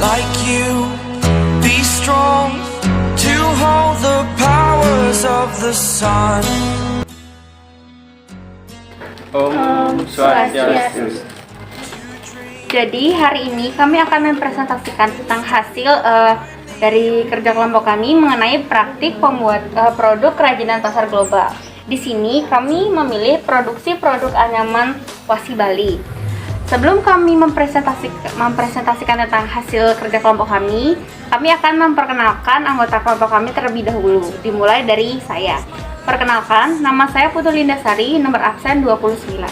like you. Be strong to hold the powers of the sun. Om Swastiastu. Jadi hari ini kami akan mempresentasikan tentang hasil dari kerja kelompok kami mengenai praktik pembuat produk kerajinan pasar global. Di sini kami memilih produksi produk anyaman Wasi Bali. Sebelum kami mempresentasikan tentang hasil kerja kelompok kami akan memperkenalkan anggota kelompok kami terlebih dahulu. Dimulai dari saya. Perkenalkan, nama saya Putu Lindasari, nomor absen 29.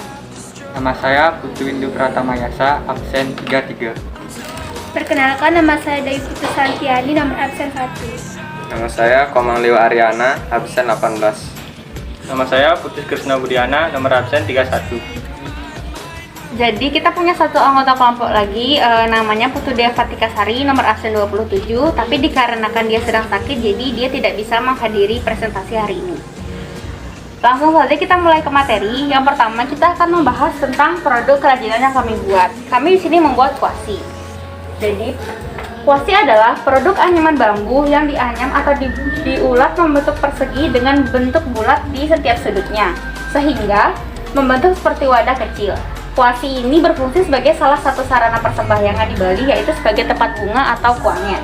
Nama saya Putu Windu Pratama Yasa, absen 33. Perkenalkan, nama saya Dewi Putu Santiani, nomor absen 1. Nama saya Komang Liwa Ariana, absen 18. Nama saya Putus Krisna Budiana, nomor absen 31. Jadi kita punya satu anggota kelompok lagi, namanya Putu Devatika Sari, nomor absen 27. Tapi dikarenakan dia sedang sakit, jadi dia tidak bisa menghadiri presentasi hari ini. Langsung saja kita mulai ke materi. Yang pertama kita akan membahas tentang produk kerajinan yang kami buat. Kami di sini membuat kuasi. Jadi kuasi adalah produk anyaman bambu yang dianyam atau diulat membentuk persegi dengan bentuk bulat di setiap sudutnya, sehingga membentuk seperti wadah kecil. Kuasi ini berfungsi sebagai salah satu sarana persembahyangan di Bali, yaitu sebagai tempat bunga atau kuangen.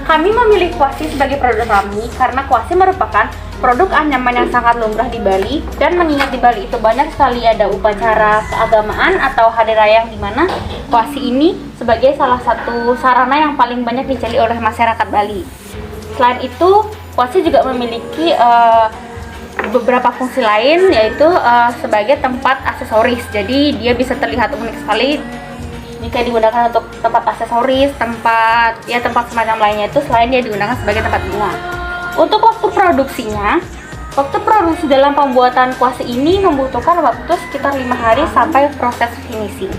Kami memilih kuasi sebagai produk kami karena kuasi merupakan produk anyaman yang sangat lumrah di Bali, dan mengingat di Bali itu banyak sekali ada upacara keagamaan atau hari raya yang dimana kuasi ini sebagai salah satu sarana yang paling banyak dicari oleh masyarakat Bali. Selain itu, kuasi juga memiliki beberapa fungsi lain, yaitu sebagai tempat aksesoris. Jadi dia bisa terlihat unik sekali jika digunakan untuk tempat aksesoris, tempat semacam lainnya itu, selain dia digunakan sebagai tempat bunga. Untuk waktu produksi dalam pembuatan kuasi ini membutuhkan waktu sekitar 5 hari sampai proses finishing.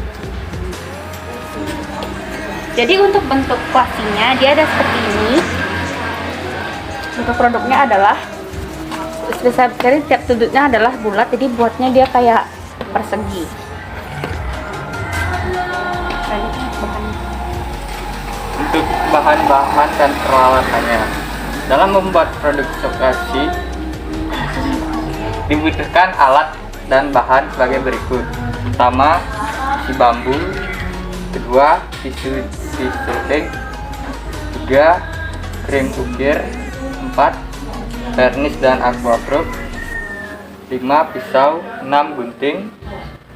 Jadi untuk bentuk kuasinya dia ada seperti ini. Untuk produknya adalah dari setiap sudutnya adalah bulat, jadi buatnya dia kayak persegi. Untuk bahan-bahan dan peralatannya, dalam membuat produk kuasi dibutuhkan alat dan bahan sebagai berikut. Pertama, tisu bambu. Kedua, tisu tek. 3, krim ukir. 4, vernis dan aquaproof. 5, pisau. 6, gunting.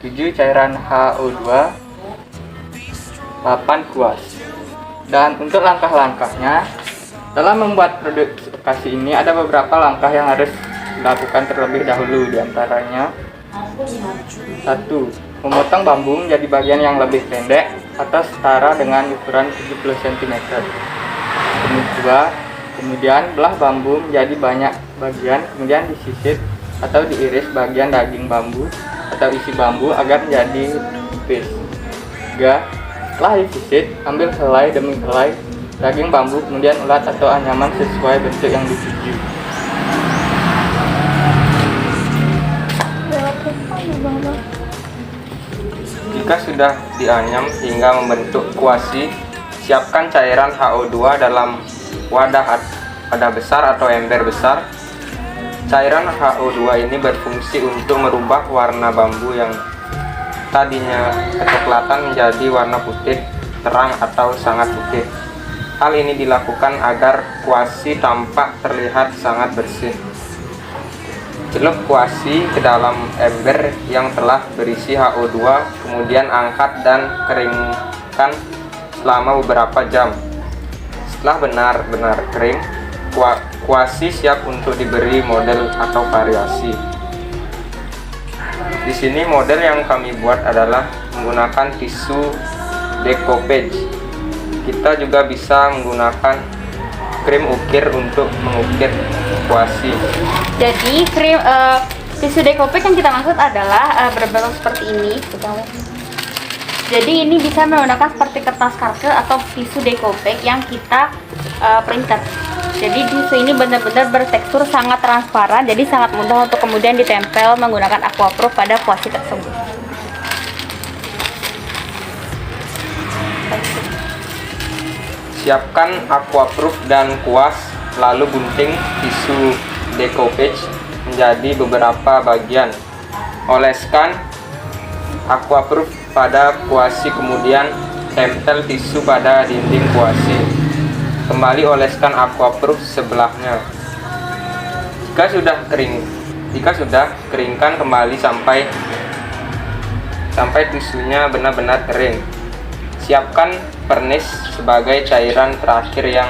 7, cairan HO2. 8, kuas. Dan untuk langkah-langkahnya, dalam membuat produk kuasi ini ada beberapa langkah yang harus dilakukan terlebih dahulu. Di antaranya 1. Memotong bambu menjadi bagian yang lebih pendek atau setara dengan ukuran 70 cm. Kemudian belah bambu menjadi banyak bagian, kemudian disisir atau diiris bagian daging bambu atau isi bambu agar menjadi tipis. 3. Setelah disisir, ambil helai demi helai daging bambu, kemudian ulat atau anyaman sesuai bentuk yang dituju. Jika sudah dianyam hingga membentuk kuasi, siapkan cairan HO2 dalam wadah besar atau ember besar. Cairan HO2 ini berfungsi untuk merubah warna bambu yang tadinya kecoklatan menjadi warna putih terang atau sangat putih. Hal ini dilakukan agar kuasi tampak terlihat sangat bersih. Celup kuasi ke dalam ember yang telah berisi HO2, kemudian angkat dan keringkan selama beberapa jam. Setelah benar-benar kering, kuasi siap untuk diberi model atau variasi. Di sini model yang kami buat adalah menggunakan tisu decoupage. Kita juga bisa menggunakan krim ukir untuk mengukir kuasi. Jadi tisu decoupage yang kita maksud adalah berbentuk seperti ini. Jadi ini bisa menggunakan seperti kertas karke atau tisu decoupage yang kita printer. Jadi tisu ini benar-benar bertekstur sangat transparan, jadi sangat mudah untuk kemudian ditempel menggunakan aquaproof pada kuasi tersebut. Siapkan aquaproof dan kuas, lalu gunting tisu decoupage menjadi beberapa bagian. Oleskan aquaproof pada kuasi, kemudian tempel tisu pada dinding kuasi. Kembali oleskan aquaproof sebelahnya. Jika sudah keringkan kembali sampai tisunya benar-benar kering. Siapkan pernis sebagai cairan terakhir yang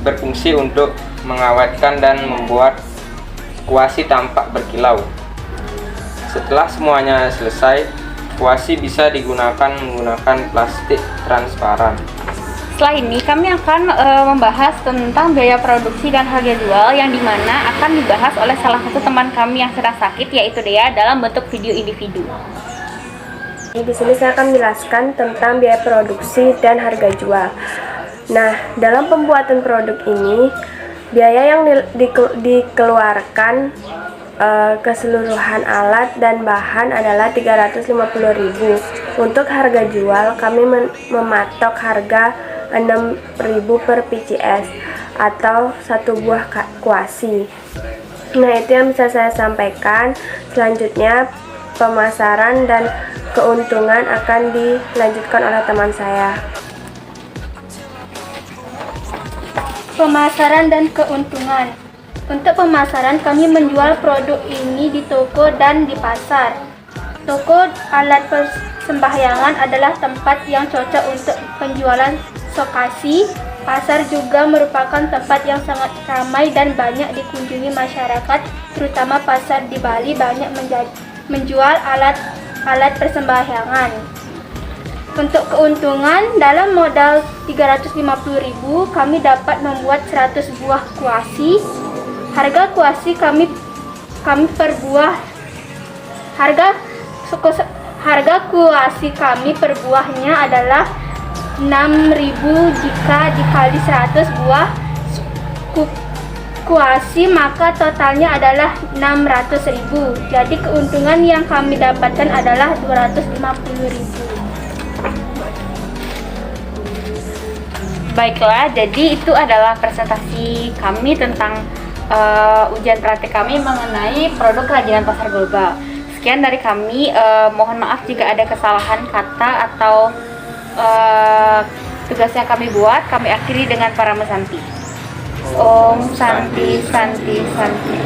berfungsi untuk mengawetkan dan membuat kuasi tampak berkilau. Setelah semuanya selesai, kuasi bisa digunakan menggunakan plastik transparan. Setelah ini kami akan membahas tentang biaya produksi dan harga jual, yang dimana akan dibahas oleh salah satu teman kami yang sedang sakit, yaitu Dea, dalam bentuk video individu. Di sini saya akan menjelaskan tentang biaya produksi dan harga jual. Nah, dalam pembuatan produk ini, biaya yang dikeluarkan keseluruhan alat dan bahan adalah 350.000. Untuk harga jual, kami mematok harga 6.000 per PCS atau satu buah kuasi. Nah, itu yang bisa saya sampaikan. Selanjutnya, pemasaran dan keuntungan akan dilanjutkan oleh teman saya. Pemasaran dan keuntungan. Untuk pemasaran, kami menjual produk ini di toko dan di pasar. Toko alat persembahyangan adalah tempat yang cocok untuk penjualan sokasi. Pasar juga merupakan tempat yang sangat ramai dan banyak dikunjungi masyarakat, terutama pasar di Bali banyak menjual alat persembahyangan. Untuk keuntungan, dalam modal 350.000 kami dapat membuat 100 buah kuasi. Harga kuasi kami per buah harga kuasi kami per buahnya adalah 6.000. Jika dikali 100 buah kuasi, maka totalnya adalah 600.000. Jadi keuntungan yang kami dapatkan adalah 250.000. Baiklah, jadi itu adalah presentasi kami tentang ujian praktik kami mengenai produk kerajinan pasar global. Sekian dari kami, mohon maaf jika ada kesalahan kata atau tugas yang kami buat. Kami akhiri dengan para mesanti. Om Santi Santi Santi.